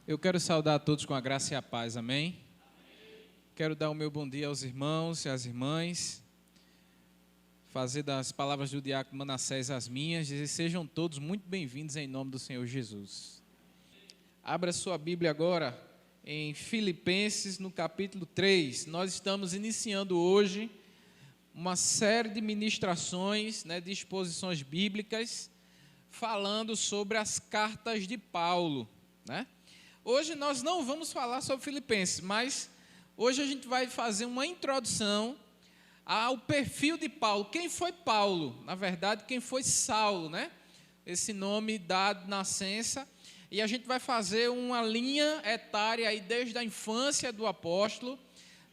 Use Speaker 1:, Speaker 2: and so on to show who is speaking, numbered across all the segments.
Speaker 1: Eu quero saudar a todos com a graça e a paz, amém? Quero dar o meu bom dia aos irmãos e às irmãs, fazer das palavras do diácono Manassés as minhas, dizer sejam todos muito bem-vindos em nome do Senhor Jesus. Abra sua Bíblia agora em Filipenses, no capítulo 3. Nós estamos iniciando hoje uma série de ministrações, de exposições bíblicas, falando sobre as cartas de Paulo, Hoje nós não vamos falar sobre Filipenses, mas hoje a gente vai fazer uma introdução ao perfil de Paulo. Quem foi Paulo? Na verdade, quem foi Saulo, Esse nome dado de nascença. E a gente vai fazer uma linha etária aí desde a infância do apóstolo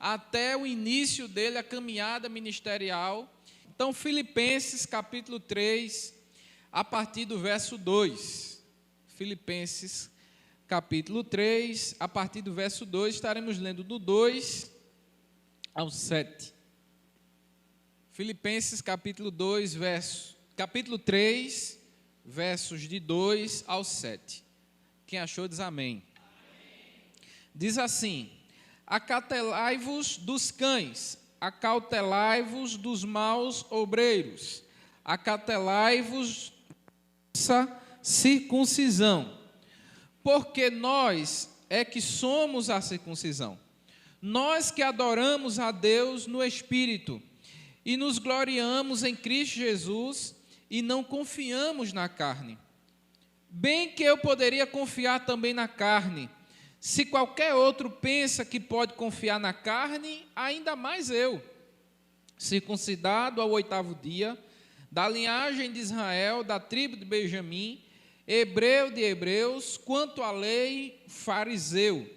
Speaker 1: até o início dele, a caminhada ministerial. Então, Filipenses capítulo 3, a partir do verso 2. Filipenses capítulo 3, a partir do verso 2, estaremos lendo do 2 ao 7. Filipenses capítulo 3, versos de 2 ao 7. Quem achou diz amém. Diz assim: acautelai-vos dos cães, acautelai-vos dos maus obreiros, acautelai-vos dessa circuncisão, porque nós é que somos a circuncisão, nós que adoramos a Deus no Espírito e nos gloriamos em Cristo Jesus e não confiamos na carne. Bem que eu poderia confiar também na carne. Se qualquer outro pensa que pode confiar na carne, ainda mais eu, circuncidado ao 8º dia, da linhagem de Israel, da tribo de Benjamim, hebreu de hebreus, quanto à lei, fariseu,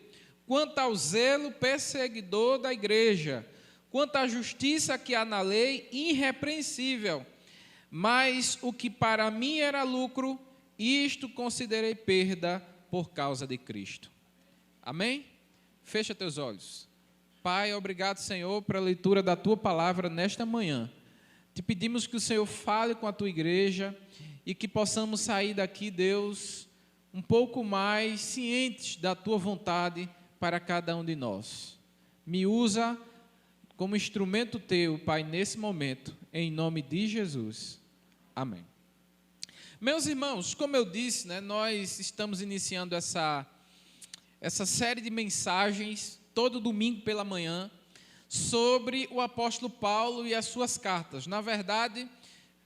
Speaker 1: quanto ao zelo, perseguidor da igreja, quanto à justiça que há na lei, irrepreensível. Mas o que para mim era lucro, isto considerei perda por causa de Cristo. Amém? Fecha teus olhos. Pai, obrigado, Senhor, pela leitura da Tua palavra nesta manhã. Te pedimos que o Senhor fale com a Tua igreja e que possamos sair daqui, Deus, um pouco mais cientes da Tua vontade para cada um de nós. Me usa como instrumento Teu, Pai, nesse momento, em nome de Jesus. Amém. Meus irmãos, como eu disse, nós estamos iniciando essa série de mensagens, todo domingo pela manhã, sobre o apóstolo Paulo e as suas cartas. Na verdade,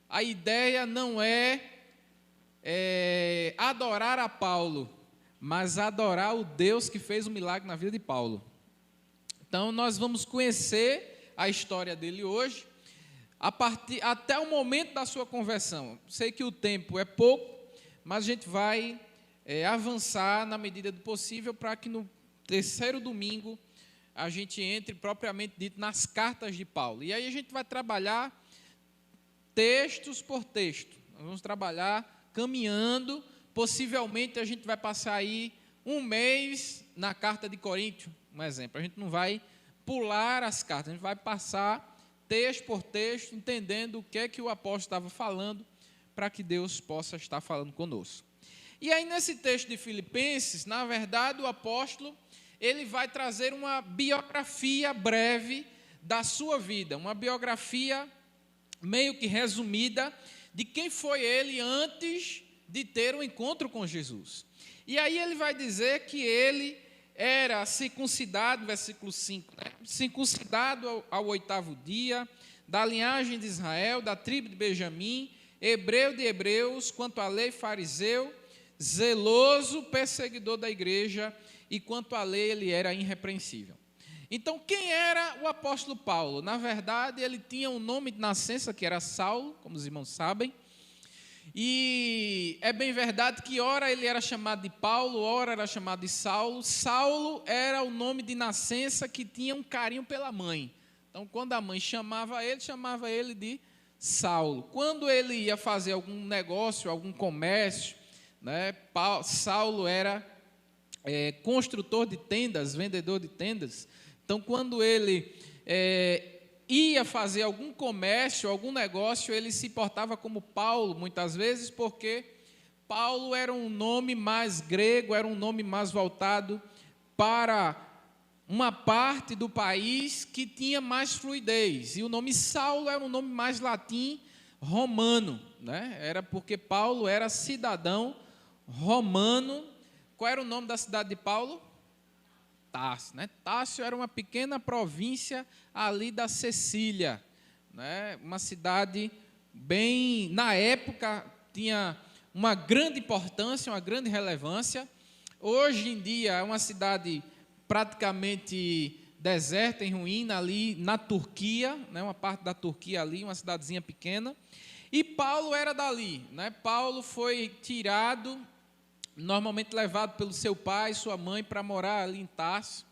Speaker 1: a ideia não é adorar a Paulo, mas adorar o Deus que fez o milagre na vida de Paulo. Então, nós vamos conhecer a história dele hoje, até o momento da sua conversão. Sei que o tempo é pouco, mas a gente vai avançar na medida do possível para que no terceiro domingo a gente entre propriamente dito nas cartas de Paulo. E aí a gente vai trabalhar textos por texto. Nós vamos trabalhar caminhando. Possivelmente a gente vai passar aí um mês na carta de Coríntios, um exemplo. A gente não vai pular as cartas, a gente vai passar texto por texto, entendendo o que é que o apóstolo estava falando, para que Deus possa estar falando conosco. E aí, nesse texto de Filipenses, na verdade, o apóstolo, ele vai trazer uma biografia breve da sua vida, uma biografia meio que resumida de quem foi ele antes de ter um encontro com Jesus. E aí ele vai dizer que ele era circuncidado, versículo 5, circuncidado ao 8º dia, da linhagem de Israel, da tribo de Benjamim, hebreu de hebreus, quanto à lei, fariseu, zeloso, perseguidor da igreja, e quanto à lei ele era irrepreensível. Então, quem era o apóstolo Paulo? Na verdade, ele tinha um nome de nascença que era Saulo, como os irmãos sabem, e é bem verdade que ora ele era chamado de Paulo, ora era chamado de Saulo. Saulo era o nome de nascença que tinha um carinho pela mãe. Então, quando a mãe chamava ele de Saulo. Quando ele ia fazer algum negócio, algum comércio, Saulo era construtor de tendas, vendedor de tendas. Então, quando ele ia fazer algum comércio, algum negócio, ele se portava como Paulo, muitas vezes, porque Paulo era um nome mais grego, era um nome mais voltado para uma parte do país que tinha mais fluidez. E o nome Saulo era um nome mais latim, romano, né? Era porque Paulo era cidadão romano. Qual era o nome da cidade de Paulo? Tarso, né? Tarso era uma pequena província ali da Sicília, né? Uma cidade bem, na época, tinha uma grande importância, uma grande relevância. Hoje em dia é uma cidade praticamente deserta, em ruína, ali na Turquia, né? Uma parte da Turquia ali, uma cidadezinha pequena. E Paulo era dali, né? Paulo foi tirado, normalmente levado pelo seu pai e sua mãe para morar ali em Tarso.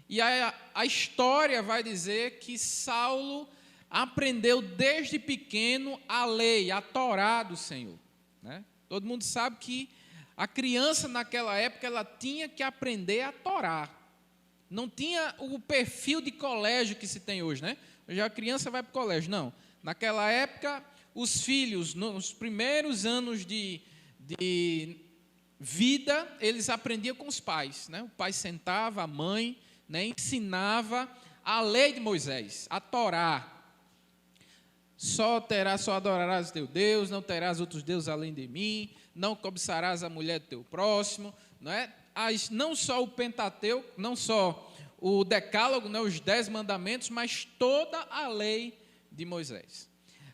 Speaker 1: E a história vai dizer que Saulo aprendeu desde pequeno a lei, a Torá do Senhor, né? Todo mundo sabe que a criança naquela época ela tinha que aprender a Torá. Não tinha o perfil de colégio que se tem hoje, né? Hoje a criança vai para o colégio. Não. Naquela época, os filhos, nos primeiros anos de vida, eles aprendiam com os pais, né? O pai sentava, a mãe, né, ensinava a lei de Moisés, a Torá. Só adorarás o teu Deus, não terás outros deuses além de mim, não cobiçarás a mulher do teu próximo, não é? Não só o Pentateuco, não só o Decálogo, né, os 10 mandamentos, mas toda a lei de Moisés.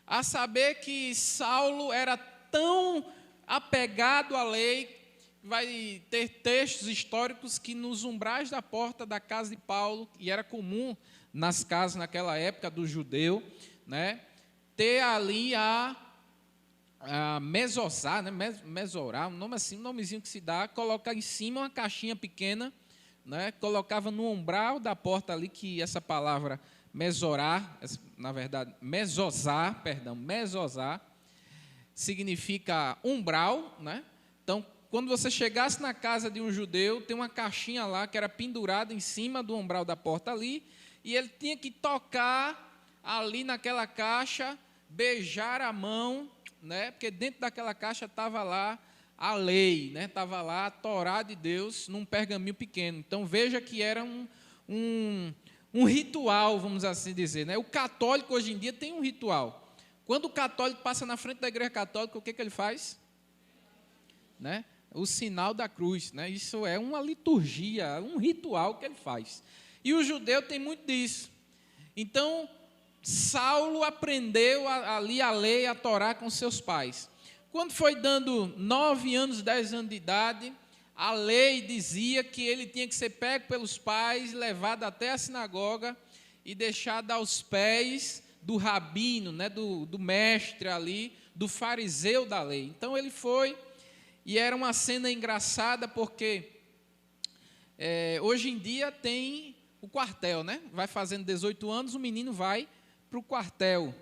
Speaker 1: A saber que Saulo era tão apegado à lei, vai ter textos históricos que nos umbrais da porta da casa de Paulo, e era comum nas casas naquela época do judeu, né, ter ali a mesosá, né, mesorá, um nome assim, um nomezinho que se dá, colocar em cima uma caixinha pequena, né, colocava no umbral da porta ali, que essa palavra mesorá, na verdade, mesosá, significa umbral, né? Então, quando você chegasse na casa de um judeu, tem uma caixinha lá que era pendurada em cima do umbral da porta ali, e ele tinha que tocar ali naquela caixa, beijar a mão, né? Porque dentro daquela caixa estava lá a lei, né? Estava lá a Torá de Deus num pergaminho pequeno. Então veja que era um ritual, vamos assim dizer, né? O católico hoje em dia tem um ritual. Quando o católico passa na frente da igreja católica, o que ele faz? Né? O sinal da cruz, né? Isso é uma liturgia, um ritual que ele faz. E o judeu tem muito disso. Então, Saulo aprendeu ali a lei, a Torá com seus pais. Quando foi dando 9 anos, 10 anos de idade, a lei dizia que ele tinha que ser pego pelos pais, levado até a sinagoga e deixado aos pés do rabino, né, do mestre ali, do fariseu da lei. Então ele foi, e era uma cena engraçada porque hoje em dia tem o quartel, né? Vai fazendo 18 anos, o menino vai para o quartel.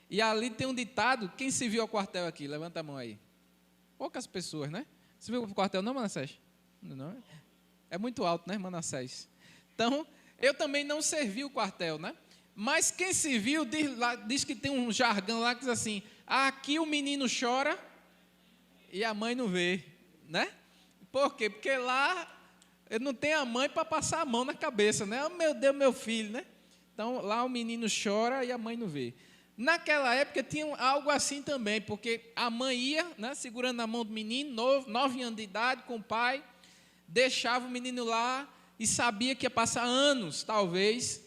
Speaker 1: E ali tem um ditado, quem se viu ao quartel aqui? Levanta a mão aí. Poucas pessoas, né? Você viu o quartel não, Manassés? Não, é muito alto, né, Manassés? Então, eu também não servi o quartel, né? Mas quem se viu diz que tem um jargão lá que diz assim, aqui o menino chora e a mãe não vê, né? Por quê? Porque lá eu não tenho a mãe para passar a mão na cabeça, né? Oh, meu Deus, meu filho, né? Então, lá o menino chora e a mãe não vê. Naquela época tinha algo assim também, porque a mãe ia, né, segurando a mão do menino, 9 anos de idade, com o pai, deixava o menino lá e sabia que ia passar anos, talvez,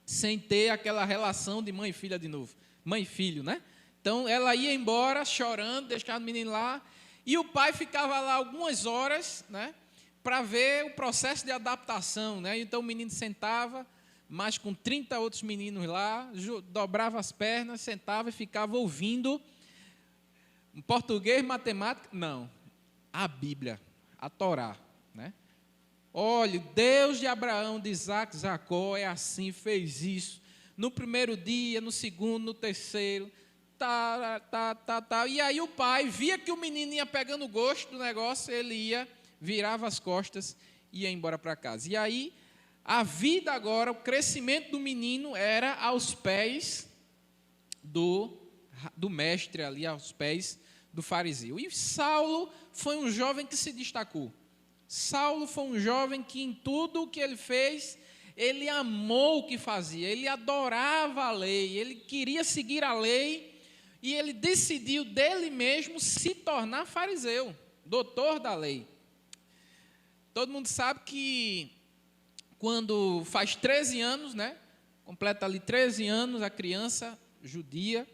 Speaker 1: sem ter aquela relação de mãe e filha de novo. Mãe e filho, né? Então, ela ia embora chorando, deixava o menino lá, e o pai ficava lá algumas horas, né, para ver o processo de adaptação, né? Então, o menino sentava, mas com 30 outros meninos lá, dobrava as pernas, sentava e ficava ouvindo português, matemática, não, a Bíblia, a Torá, né? Olha, Deus de Abraão, de Isaac, Jacó, é assim, fez isso, no primeiro dia, no segundo, no terceiro, e aí o pai via que o menino ia pegando gosto do negócio, ele ia, virava as costas e ia embora para casa. E aí, a vida agora, o crescimento do menino era aos pés do mestre ali, aos pés do fariseu. E Saulo foi um jovem que se destacou. Saulo foi um jovem que em tudo o que ele fez, ele amou o que fazia, ele adorava a lei, ele queria seguir a lei, e ele decidiu dele mesmo se tornar fariseu, doutor da lei. Todo mundo sabe que quando faz 13 anos, né, completa ali 13 anos a criança judia,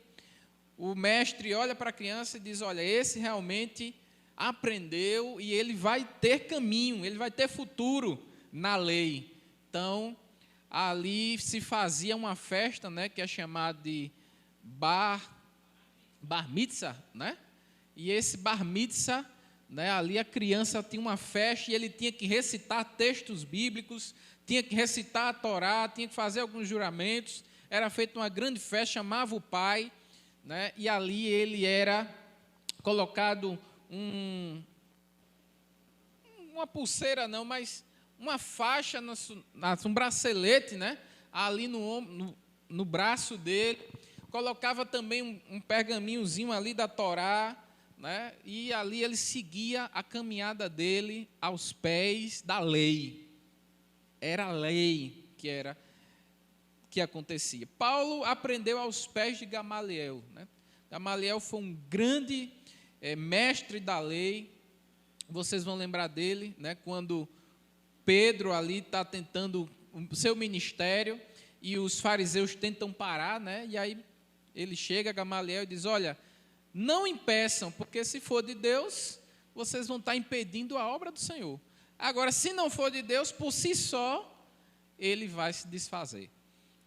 Speaker 1: o mestre olha para a criança e diz, olha, esse realmente aprendeu e ele vai ter caminho, ele vai ter futuro na lei. Então, ali se fazia uma festa, né, que é chamada de bar mitzvah, né? E esse bar mitzvah, né, ali a criança tinha uma festa e ele tinha que recitar textos bíblicos, tinha que recitar a Torá, tinha que fazer alguns juramentos. Era feita uma grande festa, chamava o pai, né, e ali ele era colocado uma pulseira não, mas uma faixa, um bracelete, né, ali no braço dele, colocava também um pergaminhozinho ali da Torá, né, e ali ele seguia a caminhada dele aos pés da lei. Era a lei que acontecia. Paulo aprendeu aos pés de Gamaliel, né? Gamaliel foi um grande mestre da lei. Vocês vão lembrar dele, né, quando Pedro ali está tentando o seu ministério e os fariseus tentam parar, né, e aí ele chega a Gamaliel e diz, olha, não impeçam, porque se for de Deus, vocês vão estar impedindo a obra do Senhor. Agora, se não for de Deus, por si só, ele vai se desfazer,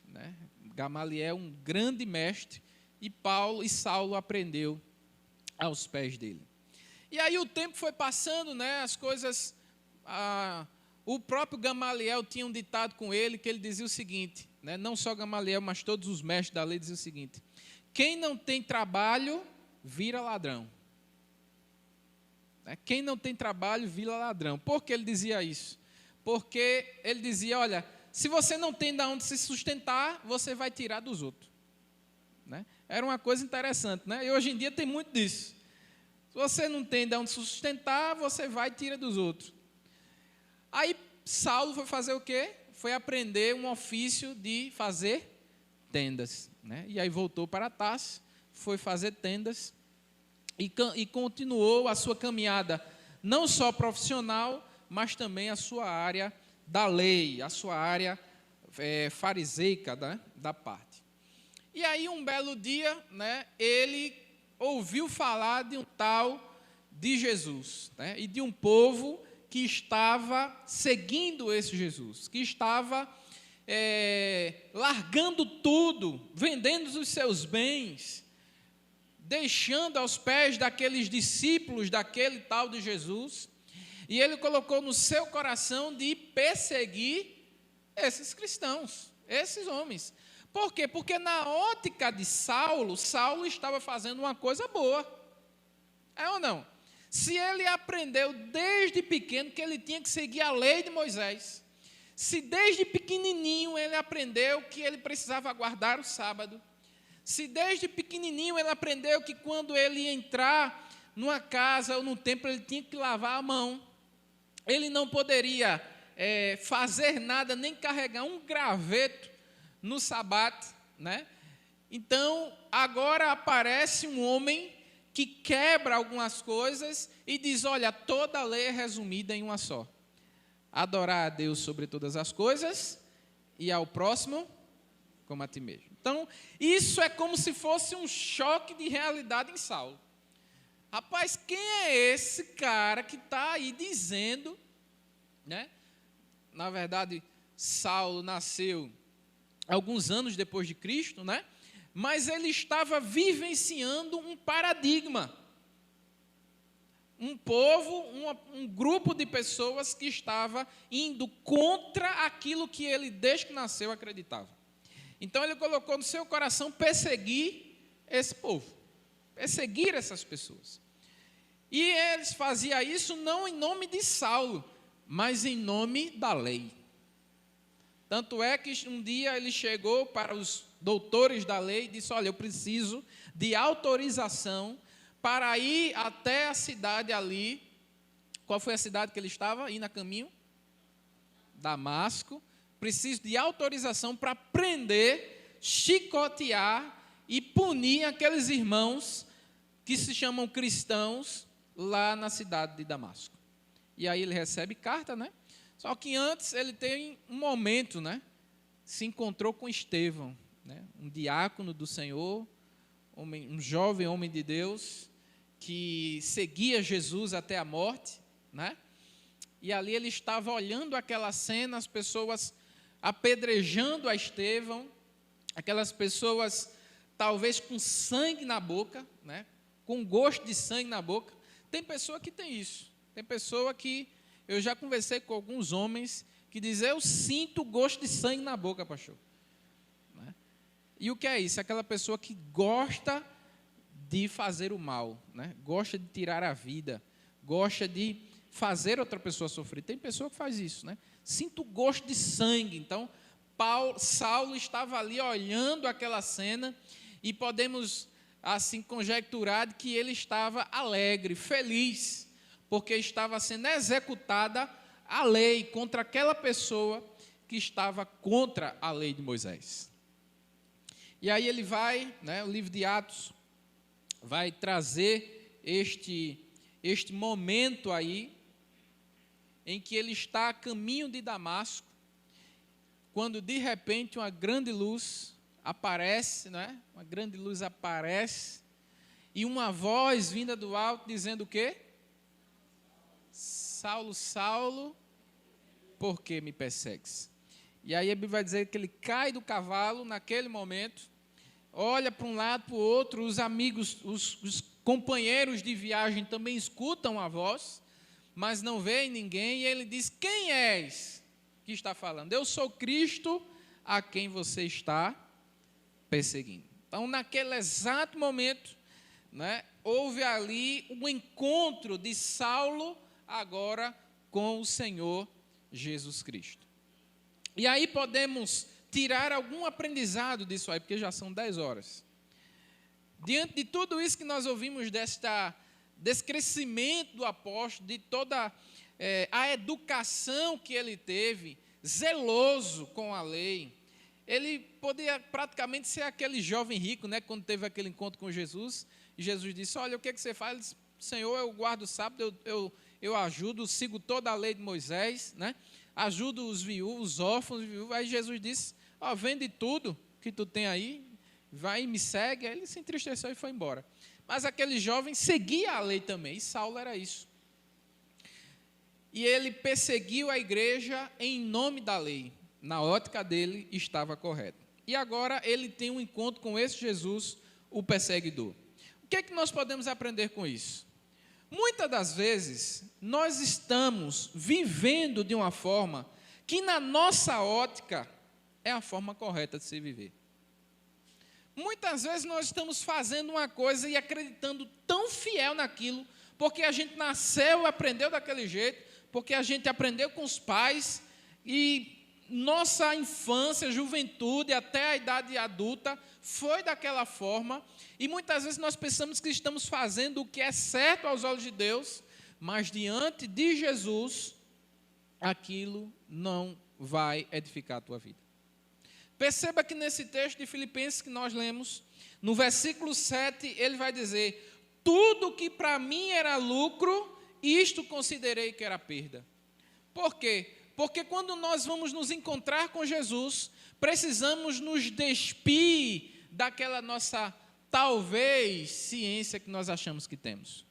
Speaker 1: né? Gamaliel é um grande mestre e Paulo e Saulo aprendeu aos pés dele. E aí o tempo foi passando, né, as coisas, o próprio Gamaliel tinha um ditado com ele, que ele dizia o seguinte, né, não só Gamaliel, mas todos os mestres da lei diziam o seguinte, quem não tem trabalho, vira ladrão. Quem não tem trabalho, vira ladrão. Por que ele dizia isso? Porque ele dizia, olha, se você não tem de onde se sustentar, você vai tirar dos outros. Né? Era uma coisa interessante, né? E hoje em dia tem muito disso. Se você não tem de onde se sustentar, você vai e tira dos outros. Aí Saulo foi fazer o quê? Foi aprender um ofício de fazer tendas. Né? E aí voltou para Tarso, foi fazer tendas e continuou a sua caminhada, não só profissional, mas também a sua área da lei, a sua área fariseica, né, da parte. E aí um belo dia, né, ele ouviu falar de um tal de Jesus, né, e de um povo que estava seguindo esse Jesus, que estava largando tudo, vendendo os seus bens, deixando aos pés daqueles discípulos daquele tal de Jesus, e ele colocou no seu coração de perseguir esses cristãos, esses homens. Por quê? Porque na ótica de Saulo, Saulo estava fazendo uma coisa boa. É ou não? Se ele aprendeu desde pequeno que ele tinha que seguir a lei de Moisés, se desde pequenininho ele aprendeu que ele precisava guardar o sábado, se desde pequenininho ele aprendeu que quando ele ia entrar numa casa ou num templo ele tinha que lavar a mão, ele não poderia fazer nada, nem carregar um graveto no sabate, né? Então, agora aparece um homem que quebra algumas coisas e diz, olha, toda a lei é resumida em uma só. Adorar a Deus sobre todas as coisas e ao próximo como a ti mesmo. Então, isso é como se fosse um choque de realidade em Saulo. Rapaz, quem é esse cara que está aí dizendo, né? Na verdade, Saulo nasceu alguns anos depois de Cristo, né? Mas ele estava vivenciando um paradigma. Um povo, um grupo de pessoas que estava indo contra aquilo que ele, desde que nasceu, acreditava. Então, ele colocou no seu coração perseguir esse povo, perseguir essas pessoas. E eles faziam isso não em nome de Saulo, mas em nome da lei. Tanto é que um dia ele chegou para os doutores da lei e disse, olha, eu preciso de autorização para ir até a cidade ali. Qual foi a cidade que ele estava indo a caminho? Damasco. Preciso de autorização para prender, chicotear e punir aqueles irmãos que se chamam cristãos lá na cidade de Damasco. E aí ele recebe carta, né? Só que antes ele tem um momento, né? Se encontrou com Estevão, né? Um diácono do Senhor, um jovem homem de Deus, que seguia Jesus até a morte, né? E ali ele estava olhando aquela cena, as pessoas apedrejando a Estevão, aquelas pessoas talvez com sangue na boca, né? Com gosto de sangue na boca. Tem pessoa que tem isso. Tem pessoa que, eu já conversei com alguns homens que dizem, eu sinto gosto de sangue na boca, pastor. Né? E o que é isso? Aquela pessoa que gosta de fazer o mal, né? Gosta de tirar a vida, gosta de fazer outra pessoa sofrer. Tem pessoa que faz isso, né? Sinto gosto de sangue. Então, Saulo estava ali olhando aquela cena e podemos assim conjecturar que ele estava alegre, feliz, porque estava sendo executada a lei contra aquela pessoa que estava contra a lei de Moisés. E aí ele vai, né, o livro de Atos vai trazer este momento aí, em que ele está a caminho de Damasco, quando de repente uma grande luz aparece, né? Uma grande luz aparece, e uma voz vinda do alto dizendo o quê? Saulo, Saulo, por que me persegues? E aí a Bíblia vai dizer que ele cai do cavalo naquele momento, olha para um lado, para o outro, os amigos, os companheiros de viagem também escutam a voz, mas não veem ninguém, e ele diz, quem és que está falando? Eu sou Cristo a quem você está perseguindo. Então, naquele exato momento, né, houve ali um encontro de Saulo agora com o Senhor Jesus Cristo. E aí podemos tirar algum aprendizado disso aí, porque já são 10 horas. Diante de tudo isso que nós ouvimos desse crescimento do apóstolo, de toda a educação que ele teve, zeloso com a lei, ele podia praticamente ser aquele jovem rico, né, quando teve aquele encontro com Jesus, e Jesus disse, olha, o que você faz? Ele disse, Senhor, eu guardo o sábado, eu ajudo, sigo toda a lei de Moisés, né? Ajudo os viúvos, os órfãos, viúvos. Aí Jesus disse, vende tudo que tu tem aí, vai e me segue. Aí ele se entristeceu e foi embora. Mas aquele jovem seguia a lei também, e Saulo era isso. E ele perseguiu a igreja em nome da lei. Na ótica dele, estava correto. E agora ele tem um encontro com esse Jesus, o perseguidor. O que é que nós podemos aprender com isso? Muitas das vezes, nós estamos vivendo de uma forma que, na nossa ótica, é a forma correta de se viver. Muitas vezes nós estamos fazendo uma coisa e acreditando tão fiel naquilo, porque a gente nasceu e aprendeu daquele jeito, porque a gente aprendeu com os pais, e nossa infância, juventude, até a idade adulta, foi daquela forma, e muitas vezes nós pensamos que estamos fazendo o que é certo aos olhos de Deus, mas diante de Jesus, aquilo não vai edificar a tua vida. Perceba que nesse texto de Filipenses que nós lemos, no versículo 7, ele vai dizer, tudo que para mim era lucro, isto considerei que era perda. Por quê? Porque quando nós vamos nos encontrar com Jesus, precisamos nos despir daquela nossa, talvez, ciência que nós achamos que temos.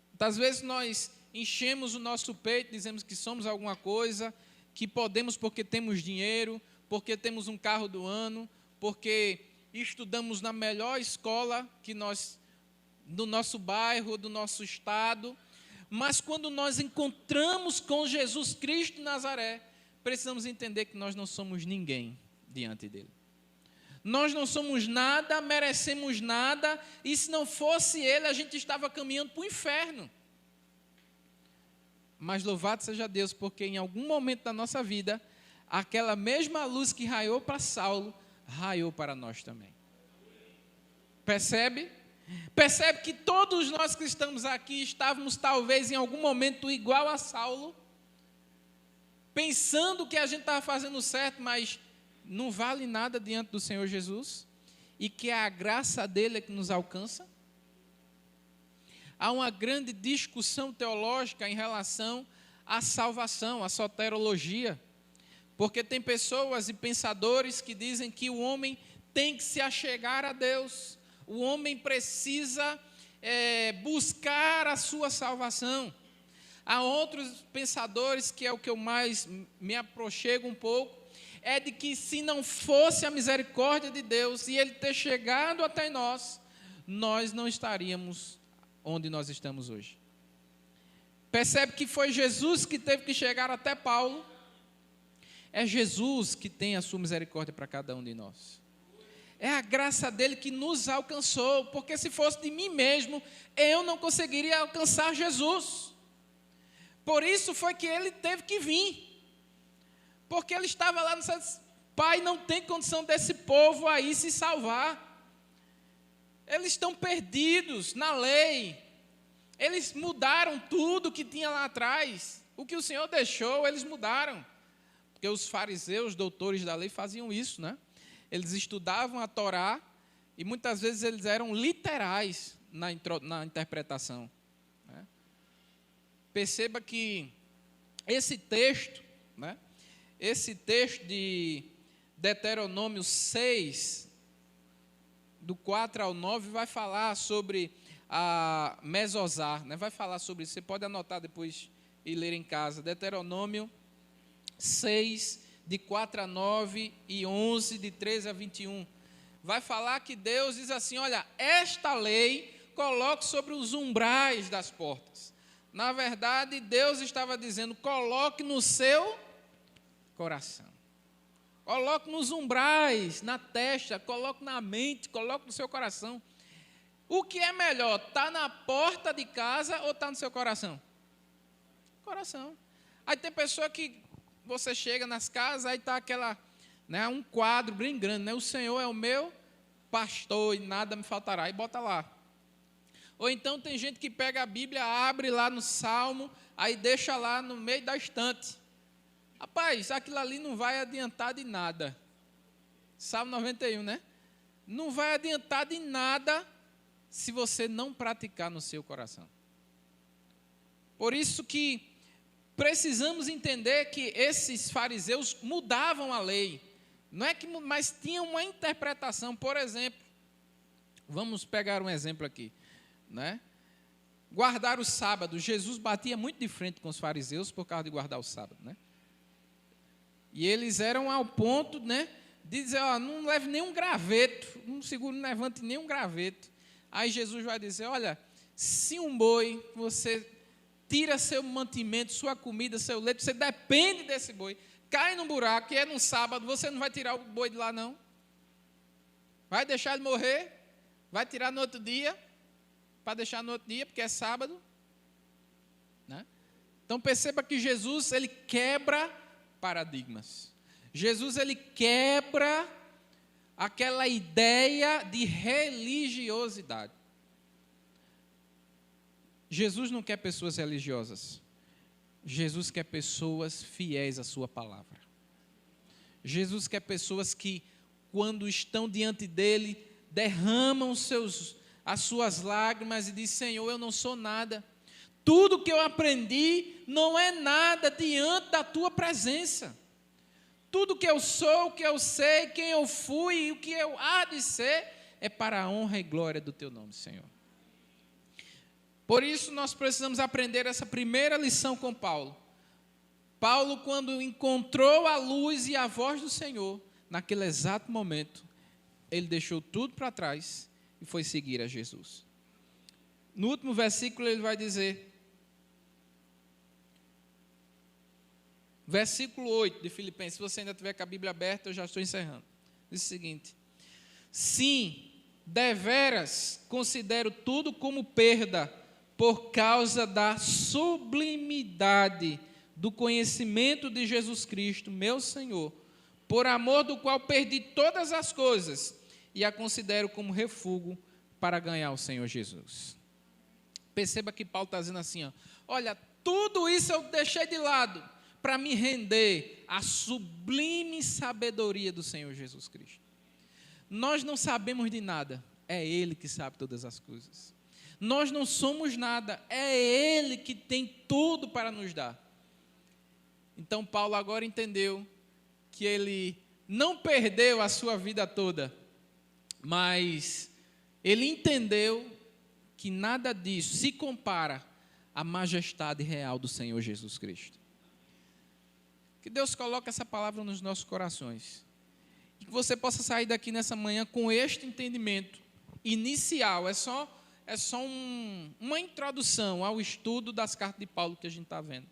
Speaker 1: Muitas vezes nós enchemos o nosso peito, dizemos que somos alguma coisa, que podemos porque temos dinheiro, porque temos um carro do ano, porque estudamos na melhor escola que nós, do nosso bairro, do nosso estado. Mas quando nós encontramos com Jesus Cristo de Nazaré, precisamos entender que nós não somos ninguém diante dele. Nós não somos nada, merecemos nada, e se não fosse ele, a gente estava caminhando para o inferno. Mas louvado seja Deus, porque em algum momento da nossa vida, aquela mesma luz que raiou para Saulo, raiou para nós também. Percebe? Percebe que todos nós que estamos aqui estávamos talvez em algum momento igual a Saulo, pensando que a gente estava fazendo certo, mas não vale nada diante do Senhor Jesus, e que a graça dele é que nos alcança. Há uma grande discussão teológica em relação à salvação, à soterologia, porque tem pessoas e pensadores que dizem que o homem tem que se achegar a Deus, o homem precisa buscar a sua salvação. Há outros pensadores, que é o que eu mais me aproxego um pouco, é de que se não fosse a misericórdia de Deus e Ele ter chegado até nós, nós não estaríamos onde nós estamos hoje. Percebe que foi Jesus que teve que chegar até Paulo. É Jesus que tem a sua misericórdia para cada um de nós. É a graça dele que nos alcançou, porque se fosse de mim mesmo, eu não conseguiria alcançar Jesus. Por isso foi que ele teve que vir. Porque ele estava lá no céu, Pai, não tem condição desse povo aí se salvar. Eles estão perdidos na lei. Eles mudaram tudo que tinha lá atrás. O que o Senhor deixou, eles mudaram. Porque os fariseus, doutores da lei, faziam isso, né? Eles estudavam a Torá e muitas vezes eles eram literais na interpretação. Né? Perceba que esse texto, né? Esse texto de Deuteronômio 6, do 4 ao 9, vai falar sobre a mesosar, né? Vai falar sobre isso. Você pode anotar depois e ler em casa. Deuteronômio 6, de 4 a 9 e 11, de 13 a 21. Vai falar que Deus diz assim, olha, esta lei coloque sobre os umbrais das portas. Na verdade, Deus estava dizendo, coloque no seu coração. Coloque nos umbrais, na testa, coloque na mente, coloque no seu coração. O que é melhor, está na porta de casa ou está no seu coração? Coração. Aí tem pessoa que você chega nas casas, aí está aquela, né, um quadro bem grande, né? O Senhor é o meu pastor e nada me faltará, e bota lá. Ou então tem gente que pega a Bíblia, abre lá no Salmo, aí deixa lá no meio da estante. Rapaz, aquilo ali não vai adiantar de nada. Salmo 91, né? Não vai adiantar de nada se você não praticar no seu coração. Por isso que precisamos entender que esses fariseus mudavam a lei. Não é que, mas tinham uma interpretação. Por exemplo, vamos pegar um exemplo aqui, né? Guardar o sábado. Jesus batia muito de frente com os fariseus por causa de guardar o sábado, né? E eles eram ao ponto, né, de dizer, ó, não leve nenhum graveto, não segure, não levante nenhum graveto. Aí Jesus vai dizer, olha, se um boi, você tira seu mantimento, sua comida, seu leite, você depende desse boi, cai num buraco, e é num sábado, você não vai tirar o boi de lá, não? Vai deixar ele morrer? Vai tirar no outro dia? Para deixar no outro dia, porque é sábado? Né? Então perceba que Jesus, ele quebra paradigmas. Jesus, ele quebra aquela ideia de religiosidade. Jesus não quer pessoas religiosas. Jesus quer pessoas fiéis à sua palavra. Jesus quer pessoas que, quando estão diante dele, derramam as suas lágrimas e dizem, Senhor, eu não sou nada. Tudo que eu aprendi não é nada diante da tua presença. Tudo que eu sou, o que eu sei, quem eu fui e o que eu há de ser, é para a honra e glória do teu nome, Senhor. Por isso nós precisamos aprender essa primeira lição com Paulo. Paulo, quando encontrou a luz e a voz do Senhor, naquele exato momento, ele deixou tudo para trás e foi seguir a Jesus. No último versículo ele vai dizer, versículo 8 de Filipenses, se você ainda tiver com a Bíblia aberta, eu já estou encerrando. Diz o seguinte, sim, deveras considero tudo como perda, por causa da sublimidade do conhecimento de Jesus Cristo, meu Senhor, por amor do qual perdi todas as coisas, e a considero como refúgio para ganhar o Senhor Jesus. Perceba que Paulo está dizendo assim, ó, olha, tudo isso eu deixei de lado para me render à sublime sabedoria do Senhor Jesus Cristo. Nós não sabemos de nada, é Ele que sabe todas as coisas. Nós não somos nada, é Ele que tem tudo para nos dar. Então Paulo agora entendeu que ele não perdeu a sua vida toda, mas ele entendeu que nada disso se compara à majestade real do Senhor Jesus Cristo. Que Deus coloque essa palavra nos nossos corações. E que você possa sair daqui nessa manhã com este entendimento inicial. É só uma introdução ao estudo das cartas de Paulo que a gente está vendo.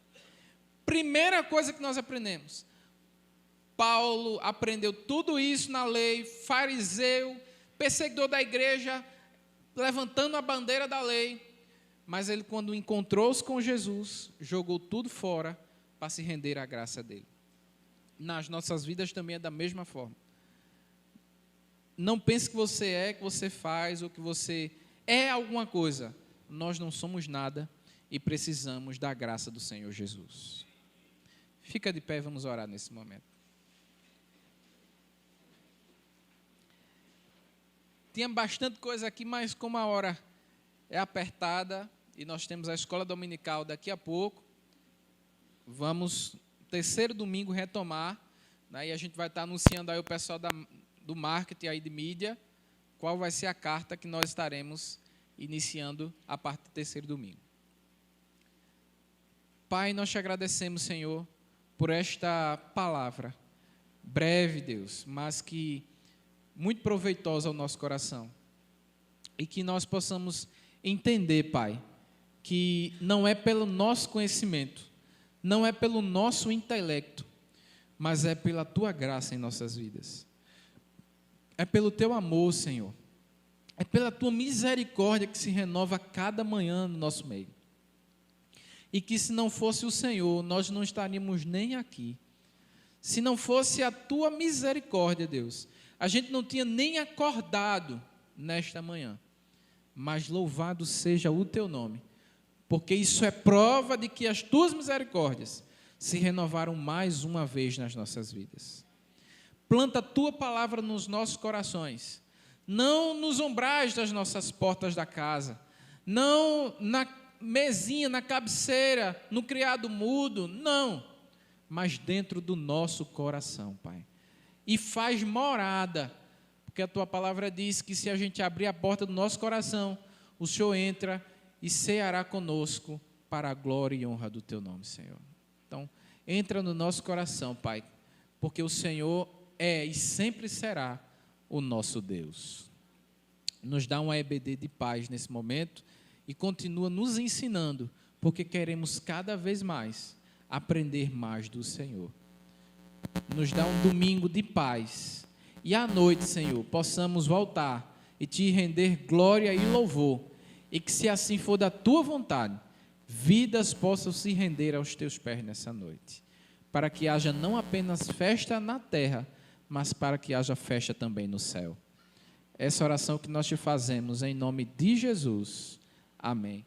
Speaker 1: Primeira coisa que nós aprendemos. Paulo aprendeu tudo isso na lei, fariseu, perseguidor da igreja, levantando a bandeira da lei. Mas ele, quando encontrou-se com Jesus, jogou tudo fora para se render à graça dele. Nas nossas vidas também é da mesma forma. Não pense que você é, que você faz, ou que você é alguma coisa. Nós não somos nada e precisamos da graça do Senhor Jesus. Fica de pé e vamos orar nesse momento. Tinha bastante coisa aqui, mas como a hora é apertada e nós temos a escola dominical daqui a pouco, vamos, terceiro domingo, retomar, né, e a gente vai estar anunciando aí o pessoal do marketing aí de mídia, qual vai ser a carta que nós estaremos iniciando a partir do terceiro domingo. Pai, nós te agradecemos, Senhor, por esta palavra, breve, Deus, mas que muito proveitosa ao nosso coração. E que nós possamos entender, Pai, que não é pelo nosso conhecimento, não é pelo nosso intelecto, mas é pela Tua graça em nossas vidas. É pelo Teu amor, Senhor. É pela Tua misericórdia que se renova a cada manhã no nosso meio. E que se não fosse o Senhor, nós não estaríamos nem aqui. Se não fosse a Tua misericórdia, Deus, a gente não tinha nem acordado nesta manhã. Mas louvado seja o Teu nome, porque isso é prova de que as Tuas misericórdias se renovaram mais uma vez nas nossas vidas. Planta a Tua palavra nos nossos corações, não nos umbrais das nossas portas da casa, não na mesinha, na cabeceira, no criado mudo, não, mas dentro do nosso coração, Pai. E faz morada, porque a Tua palavra diz que se a gente abrir a porta do nosso coração, o Senhor entra e ceará conosco para a glória e honra do Teu nome, Senhor. Então, entra no nosso coração, Pai, porque o Senhor é e sempre será o nosso Deus. Nos dá uma EBD de paz nesse momento e continua nos ensinando, porque queremos cada vez mais aprender mais do Senhor. Nos dá um domingo de paz. E à noite, Senhor, possamos voltar e Te render glória e louvor. E que, se assim for da Tua vontade, vidas possam se render aos Teus pés nessa noite. Para que haja não apenas festa na terra, mas para que haja festa também no céu. Essa oração que nós Te fazemos em nome de Jesus. Amém.